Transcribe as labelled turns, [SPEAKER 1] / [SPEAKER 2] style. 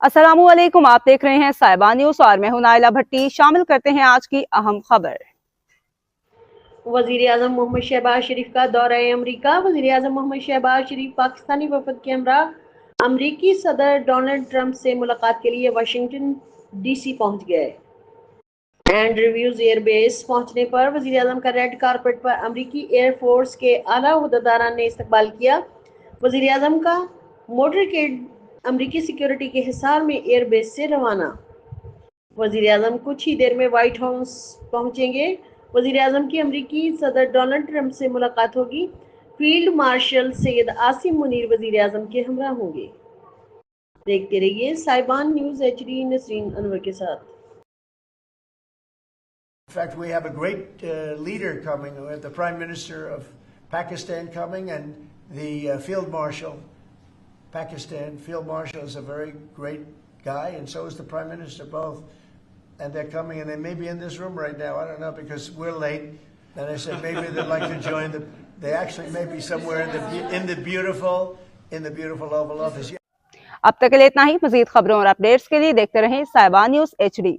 [SPEAKER 1] अस्सलामुअलैकुम, आप देख रहे हैं साहिबा न्यूज और मैं हूं नाइला भट्टी। शामिल करते हैं आज की अहम खबर।
[SPEAKER 2] वजीर आजम मोहम्मद शहबाज शरीफ का दौरा अमरीका। वजीर आजम मोहम्मद शहबाज शरीफ पाकिस्तानी वफद के हमरा अमरीकी सदर डोनाल्ड ट्रंप से मुलाकात के लिए वाशिंगटन डीसी पहुंच गए। एंड रिव्यूज एयरबेस पहुंचने पर वजीर आजम का रेड कारपेट पर अमरीकी एयरफोर्स के आला हुद्देदारान ने इस्तकबाल किया। वजीर आजम का मोटरकेड अमरीकी सिक्योरिटी के हिसार में एयरबेस से रवाना। वजीर आजम कुछ ही देर में व्हाइट हाउस पहुंचेंगे। वजीर आजम की अमरीकी सदर डोनाल्ड ट्रंप से मुलाकात होगी। फील्ड मार्शल सैयद आसिम मुनीर वजीर आजम के हमरा होंगे। देखते रहिए साहिबान न्यूज HD नसरीन अनवर के साथ।
[SPEAKER 3] In fact, we have a great leader coming. We have the Prime Minister of Pakistan coming and the Field Marshal, Pakistan. Field Marshal is a very great guy, and so is the Prime Minister, both. And they're coming, and they may be in this room right now. I don't know, because we're late. And I said maybe they'd like to join the. They actually may be somewhere in the beautiful Oval Office.
[SPEAKER 1] अब तक के लिए इतना ही। मजीद खबरों और updates के लिए देखते रहें साहिबा न्यूज HD।